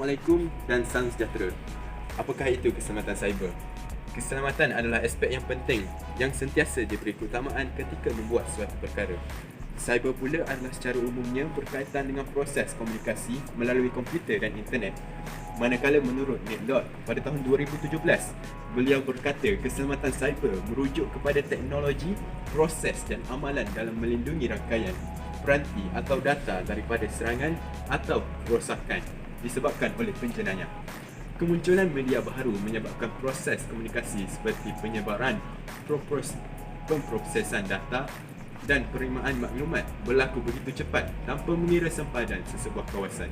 Assalamualaikum dan salam sejahtera. Apakah itu keselamatan cyber? Keselamatan adalah aspek yang penting yang sentiasa diberi keutamaan ketika membuat suatu perkara. Cyber pula adalah secara umumnya berkaitan dengan proses komunikasi melalui komputer dan internet. Manakala menurut Nick Lord pada tahun 2017, beliau berkata keselamatan cyber merujuk kepada teknologi, proses dan amalan dalam melindungi rangkaian, peranti atau data daripada serangan atau kerosakan disebabkan oleh penjenayah. Kemunculan media baharu menyebabkan proses komunikasi seperti penyebaran, pemprosesan data dan penerimaan maklumat berlaku begitu cepat tanpa mengira sempadan sesebuah kawasan.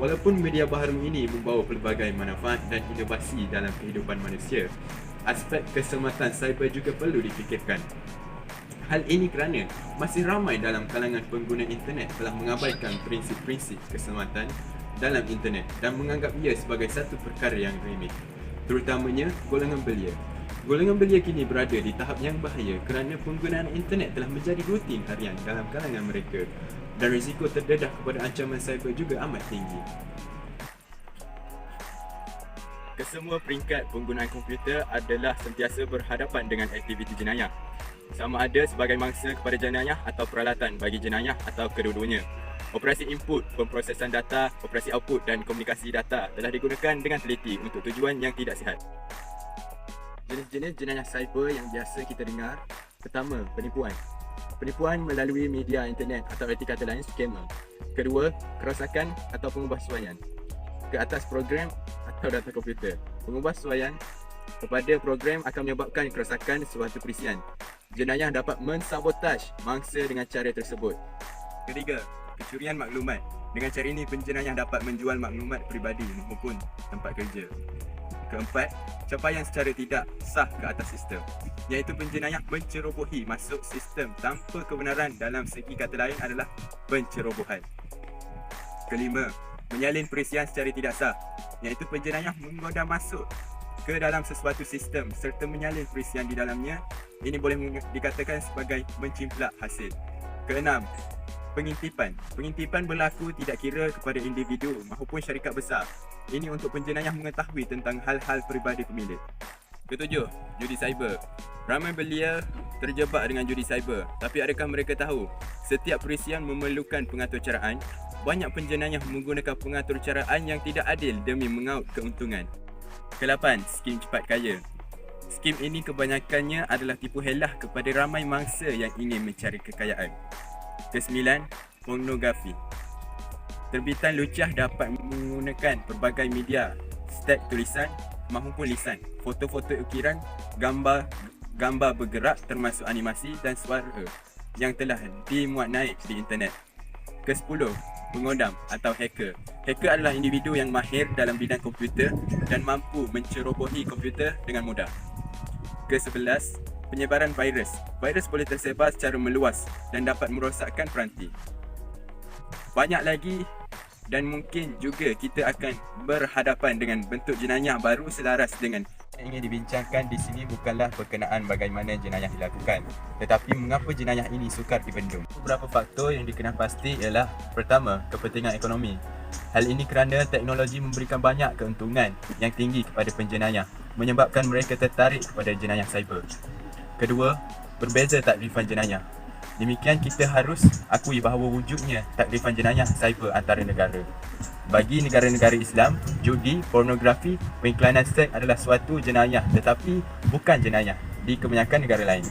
Walaupun media baharu ini membawa pelbagai manfaat dan inovasi dalam kehidupan manusia, aspek keselamatan cyber juga perlu difikirkan. Hal ini kerana masih ramai dalam kalangan pengguna internet telah mengabaikan prinsip-prinsip keselamatan dalam internet dan menganggap ia sebagai satu perkara yang remeh, terutamanya golongan belia. Golongan belia kini berada di tahap yang bahaya kerana penggunaan internet telah menjadi rutin harian dalam kalangan mereka dan risiko terdedah kepada ancaman cyber juga amat tinggi. Kesemua peringkat penggunaan komputer adalah sentiasa berhadapan dengan aktiviti jenayah, sama ada sebagai mangsa kepada jenayah atau peralatan bagi jenayah atau kedua-duanya. Operasi input, pemprosesan data, operasi output dan komunikasi data telah digunakan dengan teliti untuk tujuan yang tidak sihat. Jenis-jenis jenayah cyber yang biasa kita dengar. Pertama, penipuan. Penipuan melalui media internet atau erti kata lain scammer. Kedua, kerosakan atau pengubahsuaian ke atas program atau data komputer. Pengubahsuaian kepada program akan menyebabkan kerosakan suatu perisian. Jenayah dapat mensabotaj mangsa dengan cara tersebut. Ketiga, kecurian maklumat. Dengan cara ini, penjenayah dapat menjual maklumat peribadi maupun tempat kerja. Keempat, capaian secara tidak sah ke atas sistem, iaitu penjenayah mencerobohi masuk sistem tanpa kebenaran, dalam segi kata lain adalah pencerobohan. Kelima, menyalin perisian secara tidak sah, iaitu penjenayah menggoda masuk ke dalam sesuatu sistem serta menyalin perisian di dalamnya. Ini boleh dikatakan sebagai mencimplak hasil. Keenam, pengintipan. Pengintipan berlaku tidak kira kepada individu maupun syarikat besar. Ini untuk penjenayah mengetahui tentang hal-hal peribadi pemilik. Ketujuh, judi cyber. Ramai belia terjebak dengan judi cyber, tapi adakah mereka tahu setiap perisian memerlukan pengaturcaraan? Banyak penjenayah menggunakan pengaturcaraan yang tidak adil demi mengaut keuntungan. Kelapan, skim cepat kaya. Skim ini kebanyakannya adalah tipu helah kepada ramai mangsa yang ingin mencari kekayaan. Kesembilan, pornografi. Terbitan lucah dapat menggunakan pelbagai media, teks tulisan maupun lisan, foto-foto ukiran, gambar bergerak termasuk animasi dan suara yang telah dimuat naik di internet. Kesepuluh, pengodam atau hacker. Hacker adalah individu yang mahir dalam bidang komputer dan mampu mencerobohi komputer dengan mudah. Kesebelas, penyebaran virus. Virus boleh tersebar secara meluas dan dapat merosakkan peranti. Banyak lagi dan mungkin juga kita akan berhadapan dengan bentuk jenayah baru selaras dengan yang ingin dibincangkan di sini bukanlah berkenaan bagaimana jenayah dilakukan, tetapi mengapa jenayah ini sukar dibendung. Beberapa faktor yang dikenal pasti ialah: pertama, kepentingan ekonomi. Hal ini kerana teknologi memberikan banyak keuntungan yang tinggi kepada penjenayah, menyebabkan mereka tertarik kepada jenayah cyber. Kedua, berbeza takrifan jenayah. Demikian kita harus akui bahawa wujudnya takrifan jenayah cyber antara negara. Bagi negara-negara Islam, judi, pornografi, pengiklanan seks adalah suatu jenayah tetapi bukan jenayah di kebanyakan negara lain.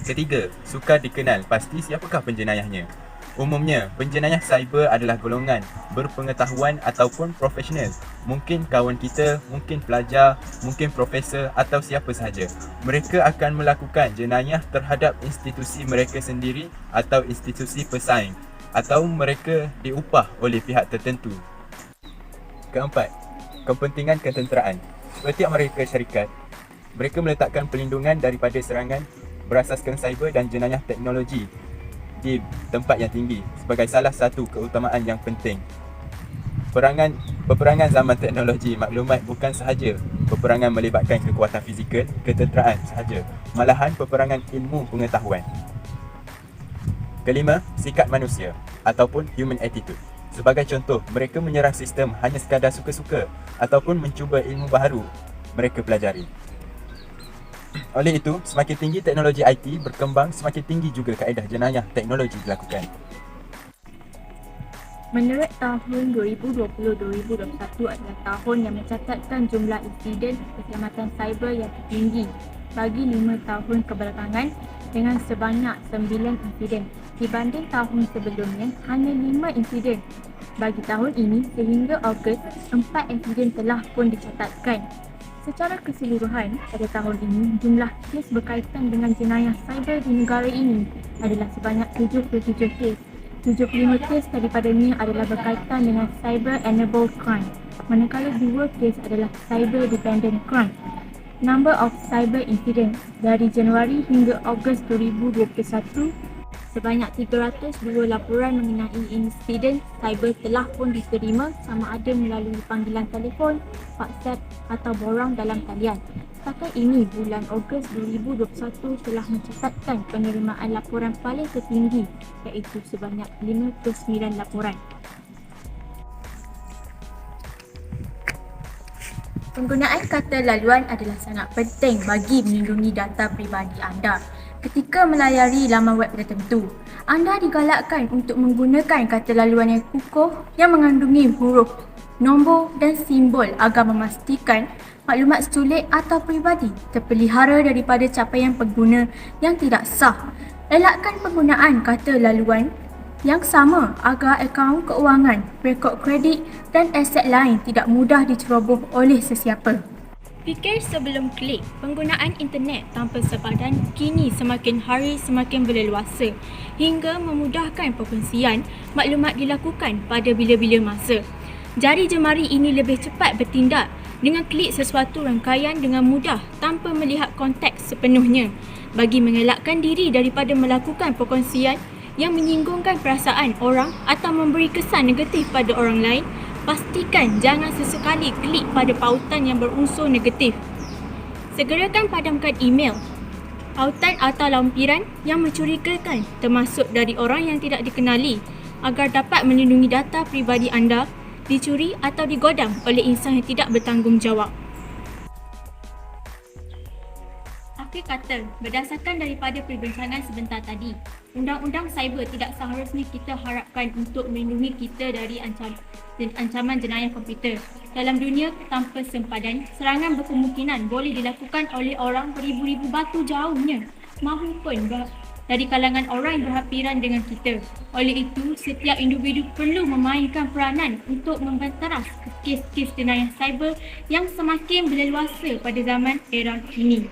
Ketiga, sukar dikenal pasti siapakah penjenayahnya. Umumnya, penjenayah cyber adalah golongan berpengetahuan ataupun profesional. Mungkin kawan kita, mungkin pelajar, mungkin profesor atau siapa sahaja. Mereka akan melakukan jenayah terhadap institusi mereka sendiri atau institusi pesaing, atau mereka diupah oleh pihak tertentu. Keempat, kepentingan ketenteraan. Seperti Amerika Syarikat, mereka meletakkan perlindungan daripada serangan berasaskan cyber dan jenayah teknologi di tempat yang tinggi sebagai salah satu keutamaan yang penting. Peperangan zaman teknologi maklumat bukan sahaja peperangan melibatkan kekuatan fizikal, ketenteraan sahaja, malahan peperangan ilmu pengetahuan. Kelima, sikap manusia ataupun human attitude. Sebagai contoh, mereka menyerang sistem hanya sekadar suka-suka ataupun mencuba ilmu baharu mereka pelajari. Oleh itu, semakin tinggi teknologi IT berkembang, semakin tinggi juga kaedah jenayah teknologi dilakukan. Menurut tahun 2020-2021 adalah tahun yang mencatatkan jumlah insiden keselamatan cyber yang tertinggi bagi 5 tahun kebelakangan dengan sebanyak 9 insiden. Dibanding tahun sebelumnya, hanya 5 insiden. Bagi tahun ini, sehingga Ogos, 4 insiden telah pun dicatatkan. Secara keseluruhan, pada tahun ini, jumlah kes berkaitan dengan jenayah cyber di negara ini adalah sebanyak 77 kes. 75 kes daripadanya adalah berkaitan dengan cyber-enabled crime, manakala 2 kes adalah cyber-dependent crime. Number of cyber incidents dari Januari hingga Ogos 2021, sebanyak 302 laporan mengenai insiden cyber telah pun diterima sama ada melalui panggilan telefon, WhatsApp atau borang dalam talian. Setakat ini, bulan Ogos 2021 telah mencatatkan penerimaan laporan paling tertinggi iaitu sebanyak 59 laporan. Penggunaan kata laluan adalah sangat penting bagi melindungi data peribadi anda. Ketika melayari laman web tertentu, anda digalakkan untuk menggunakan kata laluan yang kukuh yang mengandungi huruf, nombor dan simbol agar memastikan maklumat sulit atau peribadi terpelihara daripada capaian pengguna yang tidak sah. Elakkan penggunaan kata laluan yang sama agar akaun keuangan, rekod kredit dan aset lain tidak mudah diceroboh oleh sesiapa. Fikir sebelum klik. Penggunaan internet tanpa sepadan kini semakin hari semakin berleluasa hingga memudahkan perkongsian maklumat dilakukan pada bila-bila masa. Jari jemari ini lebih cepat bertindak dengan klik sesuatu rangkaian dengan mudah tanpa melihat konteks sepenuhnya. Bagi mengelakkan diri daripada melakukan perkongsian yang menyinggungkan perasaan orang atau memberi kesan negatif pada orang lain, pastikan jangan sesekali klik pada pautan yang berunsur negatif. Segerakan padamkan email, pautan atau lampiran yang mencurigakan termasuk dari orang yang tidak dikenali agar dapat melindungi data peribadi anda dicuri atau digodam oleh insan yang tidak bertanggungjawab. Akhir kata, berdasarkan daripada perbincangan sebentar tadi, Undang-Undang Cyber tidak seharusnya kita harapkan untuk melindungi kita dari ancaman jenayah komputer. Dalam dunia tanpa sempadan, serangan berkemungkinan boleh dilakukan oleh orang beribu-ribu batu jauhnya, mahupun dari kalangan orang yang berhampiran dengan kita. Oleh itu, setiap individu perlu memainkan peranan untuk membanteras kes-kes jenayah cyber yang semakin berleluasa pada zaman era ini.